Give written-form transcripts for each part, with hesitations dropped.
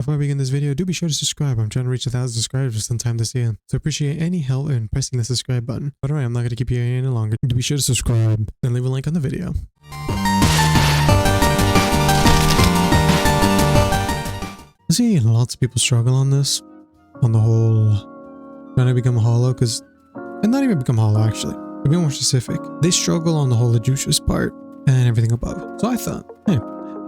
Before I begin this video, do be sure to subscribe. I'm trying to reach 1,000 subscribers sometime this year, so appreciate any help in pressing the subscribe button. But alright, I'm not going to keep you here any longer. Do be sure to subscribe and leave a like on the video. I see lots of people struggle on this, on the whole trying to become hollow, and not even become hollow actually, to be more specific. They struggle on the whole Adjuchas part and everything above. So I thought, hey,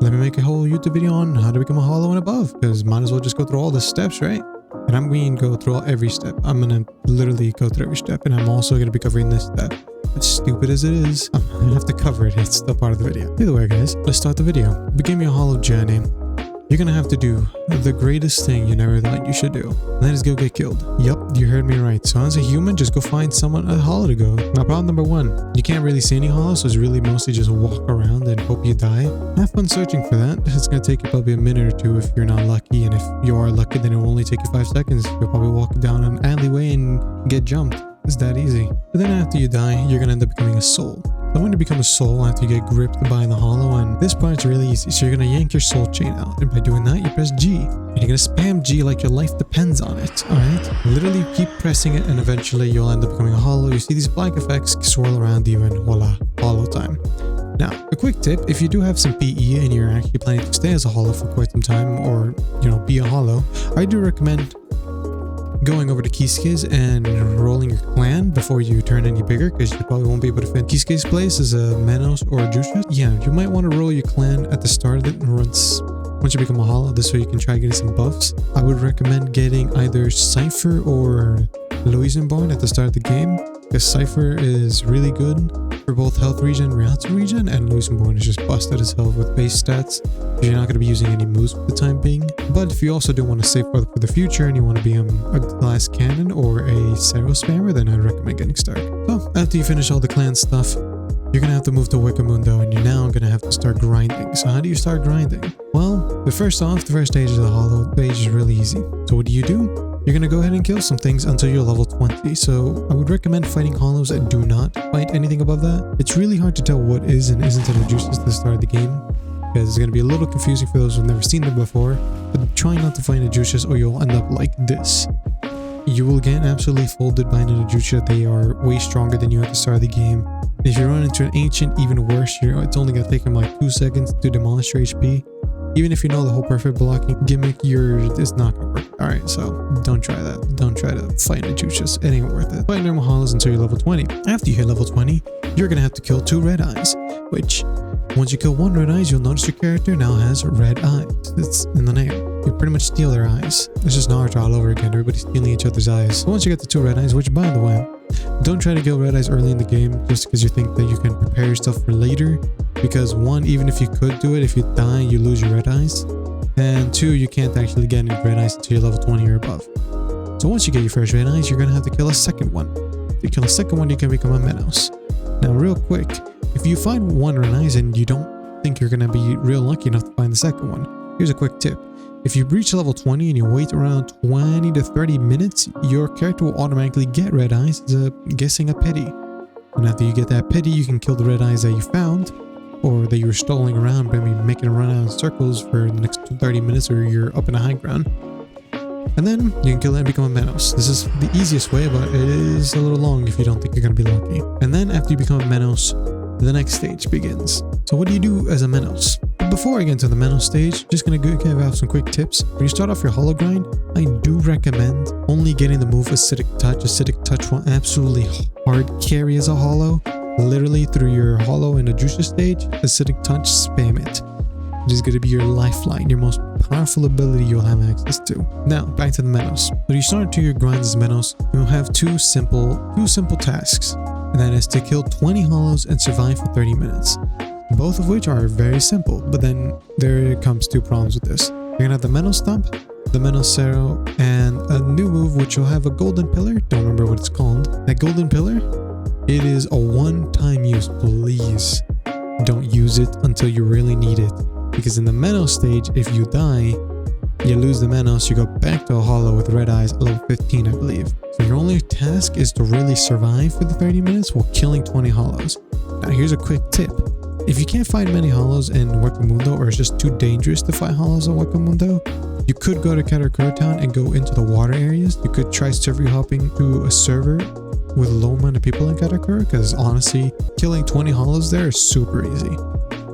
let me make a whole YouTube video on how to become a hollow and above, because might as well just go through all the steps, right? And I'm going to go through every step. I'm going to literally go through every step, and I'm also going to be covering this step. As stupid as it is, I'm going to have to cover it. It's still part of the video. Either way, guys, let's start the video. Begin your hollow journey. You're going to have to do the greatest thing you never thought you should do. And that is go get killed. Yup, you heard me right. So as a human, just go find someone a hollow to go. Now, problem number one, you can't really see any hollows, so it's really mostly just walk around and hope you die. Have fun searching for that. It's going to take you probably a minute or two if you're not lucky. And if you are lucky, then it will only take you 5 seconds. You'll probably walk down an alleyway and get jumped. It's that easy. But then after you die, you're going to end up becoming a soul. So when you become a soul after you get gripped by the hollow, and this part's really easy. So you're going to yank your soul chain out, and by doing that you press G, and you're going to spam G like your life depends on it. Alright, literally keep pressing it, and eventually you'll end up becoming a hollow. You see these black effects swirl around you, and voila, hollow time. Now, a quick tip, if you do have some PE and you're actually planning to stay as a hollow for quite some time, or be a hollow, I do recommend going over to Gxfrosty and rolling your clan before you turn any bigger, because you probably won't be able to fit Gxfrosty's place as a Menos or Adjuchas. Yeah, you might want to roll your clan at the start of it once you become a hollow, this way you can try getting some buffs. I would recommend getting either Cypher or Lofi at the start of the game, because Cypher is really good for both health regen and reality regen, and Lofi is just busted as hell with base stats. You're not going to be using any moves for the time being. But if you also do want to save for the future and you want to be a glass cannon or a Cero spammer, then I'd recommend getting started. So after you finish all the clan stuff, you're going to have to move to Wiccamundo, and you're now going to have to start grinding. So how do you start grinding? Well, first off, the first stage of the hollow stage is really easy. So what do? You're going to go ahead and kill some things until you're level 20. So I would recommend fighting hollows and do not fight anything above that. It's really hard to tell what is and isn't an Adjuchas at the start of the game, because it's going to be a little confusing for those who've never seen them before. But try not to find Adjuchas or you'll end up like this. You will get absolutely folded by an Adjucha. They are way stronger than you at the start of the game. If you run into an ancient, even worse, it's only going to take them like 2 seconds to demolish your HP. Even if you know the whole perfect blocking gimmick, it's not going to work. Alright, so don't try that. Don't try to fight Adjuchas. It ain't worth it. Fight normal hollows until you're level 20. After you hit level 20, you're going to have to kill 2 red eyes, which once you kill 1 red eyes, you'll notice your character now has red eyes. It's in the name. You pretty much steal their eyes. It's just Naruto all over again. Everybody's stealing each other's eyes. So once you get the 2 red eyes, which by the way, don't try to kill red eyes early in the game just because you think that you can prepare yourself for later. Because 1, even if you could do it, if you die, you lose your red eyes. And 2, you can't actually get any red eyes until you're level 20 or above. So once you get your first red eyes, you're going to have to kill a second one. If you kill a second one, you can become a Menos. Now real quick, if you find 1 red eyes and you don't think you're going to be real lucky enough to find the second one, here's a quick tip. If you reach level 20 and you wait around 20 to 30 minutes, your character will automatically get red eyes as guessing a pity. And after you get that pity, you can kill the red eyes that you found, or that you were stoling around, maybe making a run out in circles for the next 30 minutes, or you're up in a high ground. And then you can kill it and become a Menos. This is the easiest way, but it is a little long if you don't think you're going to be lucky. And then after you become a Menos, the next stage begins. So what do you do as a Menos? Before I get into the Menos stage, just going to give out some quick tips. When you start off your hollow grind, I do recommend only getting the move Acidic Touch. Acidic Touch will absolutely hard carry as a hollow. Literally through your hollow and Adjucha stage, Acidic Touch, spam it. It is going to be your lifeline, your most powerful ability you'll have access to. Now, back to the Menos. When you start to your grind as Menos, you'll have two simple tasks. And that is to kill 20 hollows and survive for 30 minutes. Both of which are very simple, but then there comes 2 problems with this. You're going to have the Menos Stomp, the Menos Cero, and a new move which will have a golden pillar. Don't remember what it's called. That golden pillar, it is a one-time use. Please don't use it until you really need it. Because in the Menos stage, if you die, you lose the Menos, you go back to a hollow with red eyes at level 15, I believe. So your only task is to really survive for the 30 minutes while killing 20 hollows. Now here's a quick tip. If you can't find many hollows in Wiccamundo, or it's just too dangerous to fight hollows in Wiccamundo, You could go to Katakura Town and go into the water areas. You could try server hopping to a server with a low amount of people in Katakura, because honestly, killing 20 hollows there is super easy.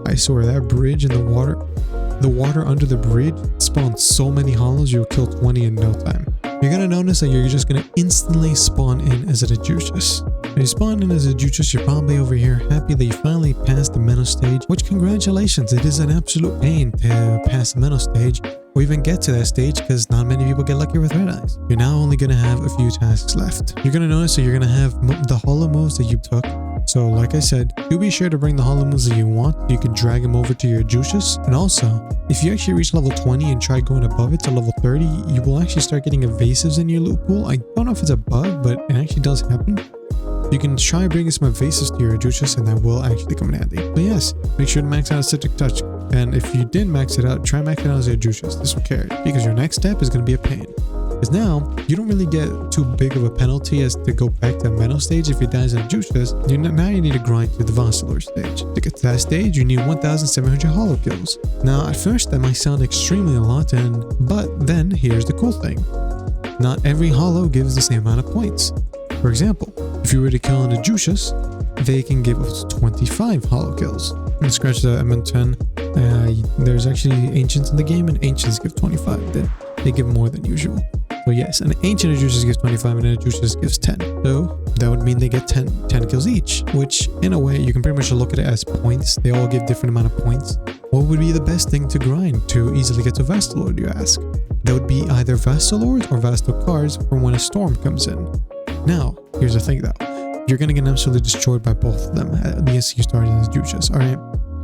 I swear that bridge in the water under the bridge spawns so many hollows, you'll kill 20 in no time. You're gonna notice that you're just gonna instantly spawn in as an Adjuchas. When you spawn in as a Adjuchas, you're probably over here happy that you finally passed the Menos stage, which congratulations, it is an absolute pain to pass the Menos stage or even get to that stage, because not many people get lucky with red eyes. You're now only gonna have a few tasks left. You're gonna notice that you're gonna have the hollow moves that you took. So like I said, do be sure to bring the hollow moves that you want. You can drag them over to your Adjuchas. And also, if you actually reach level 20 and try going above it to level 30, you will actually start getting evasives in your loot pool. I don't know if it's a bug, but it actually does happen. You can try bringing some evasives to your Adjuchas, and that will actually come in handy. But yes, make sure to max out Acidic Touch. And if you didn't max it out, try maxing it out as your Adjuchas. This will carry, because your next step is going to be a pain. Because now, you don't really get too big of a penalty as to go back to the Menos stage if you die as an Adjuchas. Now you need to grind to the Vasto Lorde stage. To get to that stage, you need 1,700 hollow kills. Now, at first, that might sound extremely a lot, but then here's the cool thing. Not every hollow gives the same amount of points. For example, if you were to kill an Adjuchas, they can give up to 25 hollow kills. And scratch the MN10, there's actually Ancients in the game, and Ancients give 25. They give more than usual. So yes, an Ancient Adjuchas gives 25 and an Adjuchas gives 10. So that would mean they get 10 kills each, which in a way you can pretty much look at it as points. They all give different amount of points. What would be the best thing to grind to easily get to Vasto Lorde, you ask? That would be either Vasto Lorde or Vasto Cars for when a storm comes in. Now, here's the thing though. You're gonna get absolutely destroyed by both of them at the instant you start as Adjuchas, alright?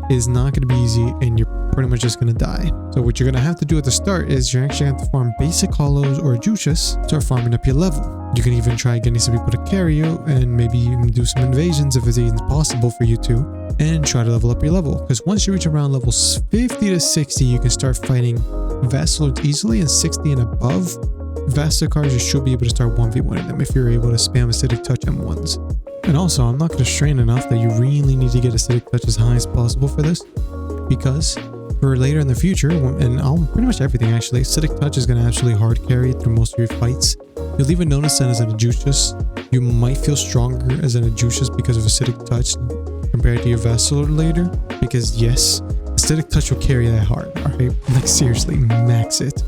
It is not gonna be easy, and you're pretty much just gonna die. So what you're gonna have to do at the start is you're actually gonna have to farm basic hollows or Adjuchas, start farming up your level. You can even try getting some people to carry you, and maybe even do some invasions if it's even possible for you to, and try to level up your level. Because once you reach around levels 50 to 60, you can start fighting Vasto Lordes easily, and 60 and above, Vasto Cars, you should be able to start 1v1ing them if you're able to spam Acidic Touch M1s. And also, I'm not going to strain enough that you really need to get Acidic Touch as high as possible for this, because for later in the future, and pretty much everything actually, Acidic Touch is going to actually hard carry through most of your fights. You'll even notice that as an Adjuchas, you might feel stronger as an Adjuchas because of Acidic Touch compared to your Vasto Lorde later, because yes, Acidic Touch will carry that hard, alright? Like seriously, max it.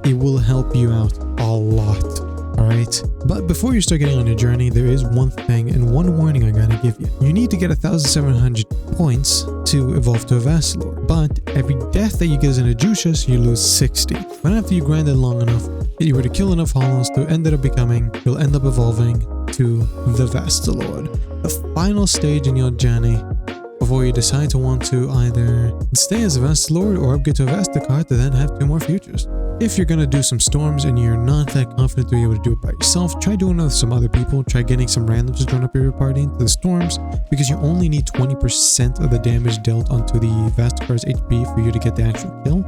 It will help you out a lot. Alright, but before you start getting on your journey, there is one thing and one warning I gotta give you. You need to get 1,700 points to evolve to a Vasto Lorde, but every death that you get as an Adjuchas, you lose 60. But after you grind it long enough, you were to kill enough hollows to you'll end up evolving to the Vasto Lorde. The final stage in your journey before you decide to want to either stay as a Vasto Lorde or upgrade to a Vasto Card to then have 2 more futures. If you're gonna do some storms and you're not that confident to be able to do it by yourself, try doing it with some other people. Try getting some randoms to join up your party into the storms, because you only need 20% of the damage dealt onto the Vasto Card's HP for you to get the actual kill.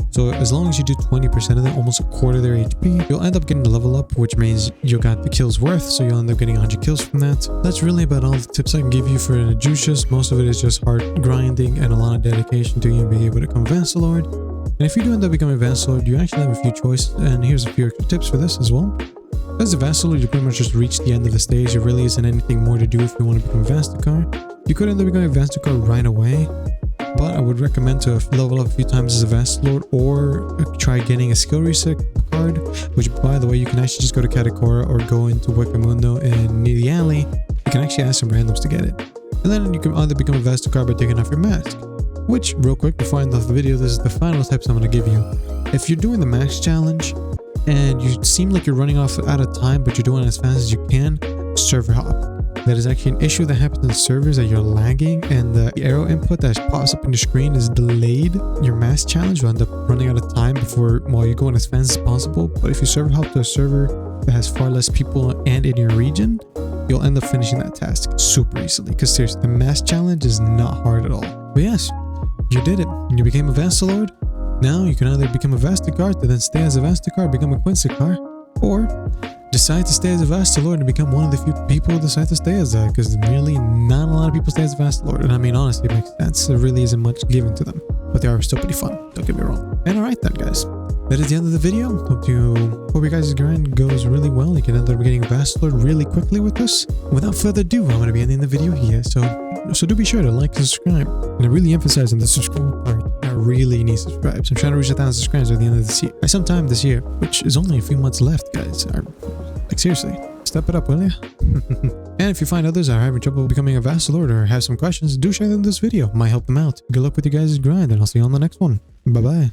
So as long as you do 20% of that, almost a quarter of their HP, you'll end up getting the level up, which means you got the kills worth, so you'll end up getting 100 kills from that. That's really about all the tips I can give you for an Adjuchas. Most of it is just hard grinding and a lot of dedication to you being able to become Vasto Lorde. And if you do end up becoming Vasto Lorde, you actually have a few choices, and here's a few extra tips for this as well. As a Vasto Lorde, you pretty much just reach the end of the stage. There really isn't anything more to do if you want to become a Vasto Card. You could end up becoming a Vasto Card right away, but I would recommend to level up a few times as a Vasto Lorde, or try getting a skill reset card, which by the way, you can actually just go to Katakura or go into Wekamundo and near the alley. You can actually ask some randoms to get it. And then you can either become a Vasto Card by taking off your mask. Which, real quick, before I end off the video, this is the final tips I'm going to give you. If you're doing the max challenge and you seem like you're running out of time, but you're doing it as fast as you can, server hop. That is actually an issue that happens in servers, that you're lagging and the arrow input that pops up in your screen is delayed. Your max challenge will end up running out of time while you're going as fast as possible. But if you server hop to a server that has far less people and in your region, you'll end up finishing that task super easily. Because seriously, the max challenge is not hard at all. But yes, you did it. You became a Vasto Lorde. Now you can either become a Vasto Card to then stay as a Vasto Card, become a Quincy Card, or decide to stay as a Vasto Lorde and become one of the few people who decide to stay as that, because really not a lot of people stay as a Vasto Lorde. And I mean, honestly, it makes sense. There really isn't much given to them, but they are still pretty fun. Don't get me wrong. And alright then, guys. that is the end of the video. Hope your guys' grind goes really well. You can end up getting a Vasto Lorde really quickly with this. Without further ado, I'm going to be ending the video here. So do be sure to like and subscribe. And I really emphasize on the subscribe part. I really need subscribes. I'm trying to reach 1,000 subscribers by the end of this year. By sometime this year, which is only a few months left, guys. Like seriously, step it up, will you? And if you find others are having trouble becoming a Vasto Lorde or have some questions, do share them this video. Might help them out. Good luck with your guys' grind, and I'll see you on the next one. Bye bye.